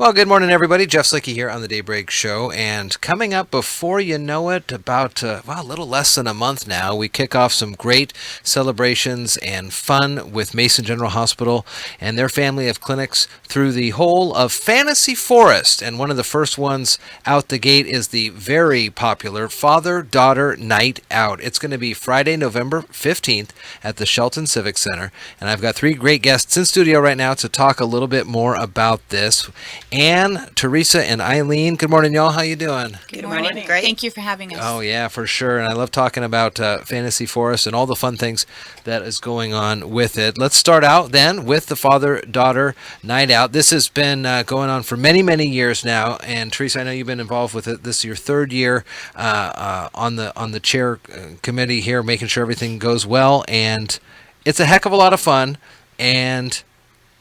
Well, good morning, everybody. Jeff Slicky here on the Daybreak Show. And coming up before you know it, about a little less than a month now, we kick off some great celebrations and fun with Mason General Hospital and their family of clinics through the whole of Fantasy Forest. And one of the first ones out the gate is the very popular Father-Daughter Night Out. It's going to be Friday, November 15th at the Shelton Civic Center. And I've got three great guests in studio right now to talk a little bit more about this. Anne, Teresa, and Eileen. Good morning, y'all. How you doing? Good morning. Great. Thank you for having us. Oh, yeah, for sure. And I love talking about Fantasy Forest and all the fun things that is going on with it. Let's start out then with the Father-Daughter Night Out. This has been going on for many, many years now. And Teresa, I know you've been involved with it. This is your third year on the chair committee here, making sure everything goes well. And it's a heck of a lot of fun. And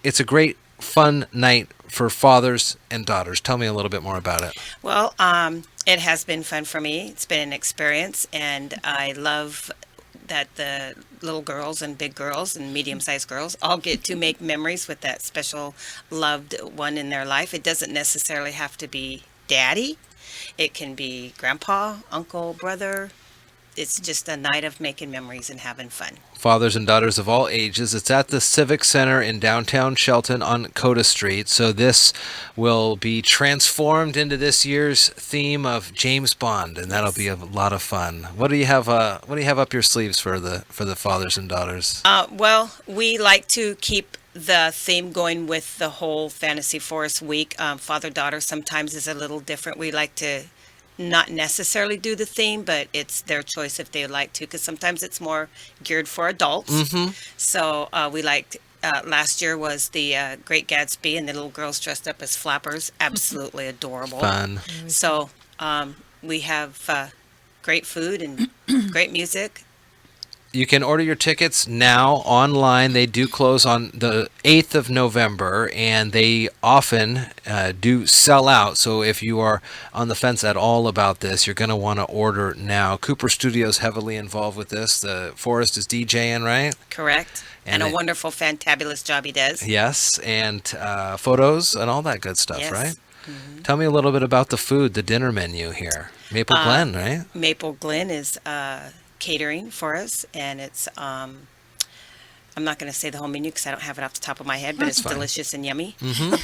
it's a great, fun night for fathers and daughters. Tell me a little bit more about it. Well, it has been fun for me. It's been an experience, and I love that the little girls and big girls and medium-sized girls all get to make memories with that special loved one in their life. It doesn't necessarily have to be daddy. It can be grandpa, uncle, brother. It's just a night of making memories and having fun. Fathers and daughters of all ages. It's at the Civic Center in downtown Shelton on Coda Street. So this will be transformed into this year's theme of James Bond, and that'll be a lot of fun. What do you have? What do you have up your sleeves for the fathers and daughters? Well, we like to keep the theme going with the whole Fantasy Forest week. Father-daughter sometimes is a little different. We like to not necessarily do the theme, but it's their choice if they would like to, because sometimes it's more geared for adults. Mm-hmm. So we liked, last year was the Great Gatsby, and the little girls dressed up as flappers. Absolutely adorable. Fun. So we have great food and great music. You can order your tickets now online. They do close on the 8th of November, and they often do sell out. So if you are on the fence at all about this, you're going to want to order now. Cooper Studios heavily involved with this. The Forest is DJing, right? Correct. And a wonderful, fantabulous job he does. Yes, and photos and all that good stuff, Yes. right? Mm-hmm. Tell me a little bit about the food, the dinner menu here. Maple Glen, right? Maple Glen is catering for us, and it's I'm not going to say the whole menu because I don't have it off the top of my head, but That's it's fine. delicious and yummy. Mm-hmm.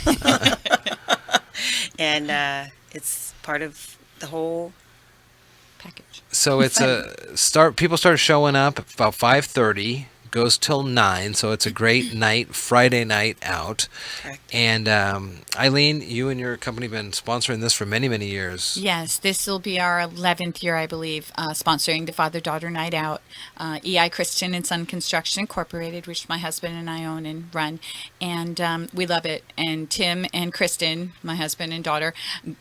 And it's part of the whole Package. So it's people start showing up about 5:30, goes till 9, so it's a great night, Friday night out. correct. And Eileen, you and your company have been sponsoring this for many, many years. Yes, this will be our 11th year, I believe, sponsoring the Father-Daughter Night Out. EI Christian and Son Construction Incorporated, which my husband and I own and run. And we love it. And Tim and Kristen, my husband and daughter,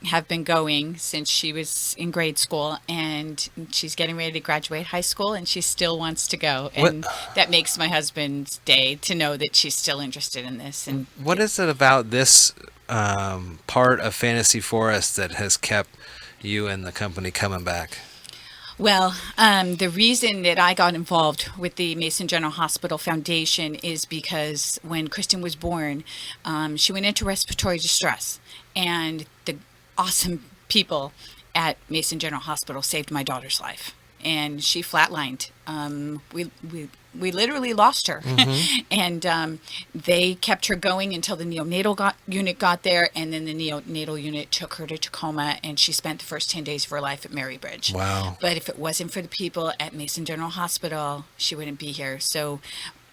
have been going since she was in grade school. And she's getting ready to graduate high school, and she still wants to go. And that makes my husband's day to know that she's still interested in this. And What is it about this part of Fantasy Forest that has kept you and the company coming back? well, the reason that I got involved with the Mason General Hospital Foundation is because when Kristen was born, she went into respiratory distress, and the awesome people at Mason General Hospital saved my daughter's life, and she flatlined. We literally lost her, and they kept her going until the neonatal unit got there, and then the neonatal unit took her to Tacoma, and she spent the first 10 days of her life at Marybridge. Wow. But if it wasn't for the people at Mason General Hospital, she wouldn't be here. So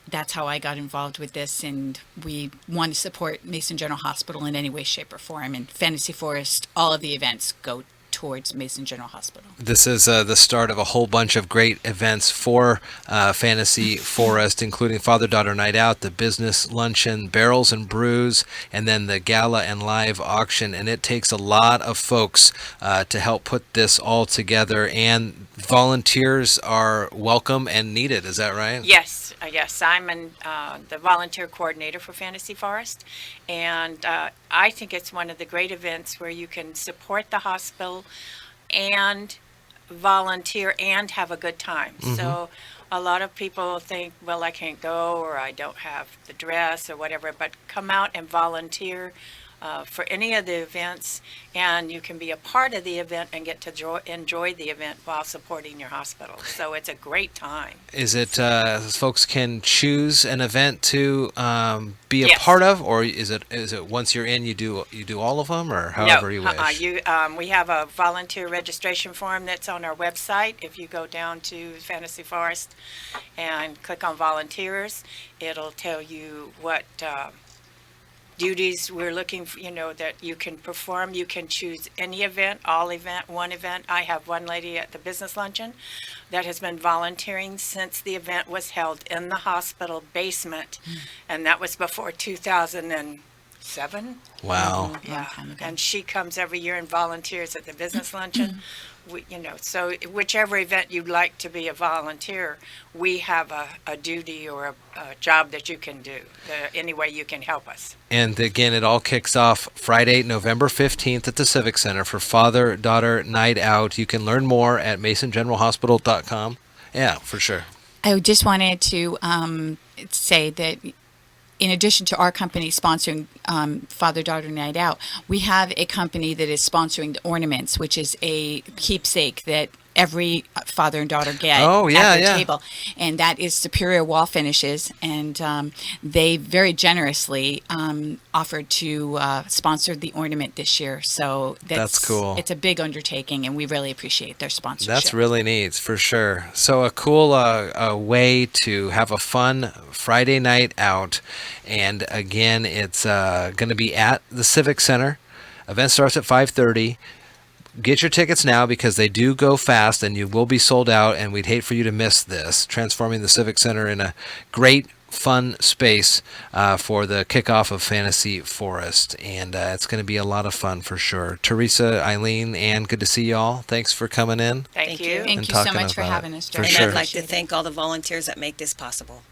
that's how I got involved with this, and we want to support Mason General Hospital in any way, shape, or form. And Fantasy Forest, all of the events go towards Mason General Hospital. This is the start of a whole bunch of great events for Fantasy Forest, including Father-Daughter Night Out, the business luncheon, Barrels and Brews, and then the gala and live auction. And it takes a lot of folks to help put this all together. And volunteers are welcome and needed. Is that right? Yes, I'm the volunteer coordinator for Fantasy Forest, and I think it's one of the great events where you can support the hospital and volunteer and have a good time. So a lot of people think, well, I can't go or I don't have the dress or whatever, but come out and volunteer. for any of the events, and you can be a part of the event and get to enjoy the event while supporting your hospital. So it's a great time. Is it folks can choose an event to be a Yes. part of, or is it once you're in you do all of them, or however you wish? We have a volunteer registration form that's on our website. If you go down to Fantasy Forest and click on volunteers, it'll tell you what duties we're looking for, that you can perform. You can choose any event, all event, one event. I have one lady at the business luncheon that has been volunteering since the event was held in the hospital basement, and that was before 2007. Wow. Yeah, time ago. and she comes every year and volunteers at the business luncheon. So whichever event you'd like to be a volunteer, we have a duty or a job that you can do, any way you can help us. And again, it all kicks off Friday, November 15th at the Civic Center for Father-Daughter Night Out. You can learn more at masongeneralhospital.com. Yeah, for sure. I just wanted to say that in addition to our company sponsoring Father-Daughter Night Out, we have a company that is sponsoring the ornaments, which is a keepsake that every father and daughter get Oh, yeah, at their yeah. table. And that is Superior Wall Finishes. And they very generously offered to sponsor the ornament this year. So That's cool. It's a big undertaking, and we really appreciate their sponsorship. That's really neat, for sure. So a cool way to have a fun Friday night out. And again, it's going to be at the Civic Center. Event starts at 5:30. Get your tickets now because they do go fast and you will be sold out, and we'd hate for you to miss this. Transforming the Civic Center in a great, fun space for the kickoff of Fantasy Forest. And it's going to be a lot of fun for sure. Teresa, Eileen, Ann, good to see you all. Thanks for coming in. Thank Thank you. you. Thank and you so talking much for about having it. us, For Jerry. And sure. I'd like to thank all the volunteers that make this possible.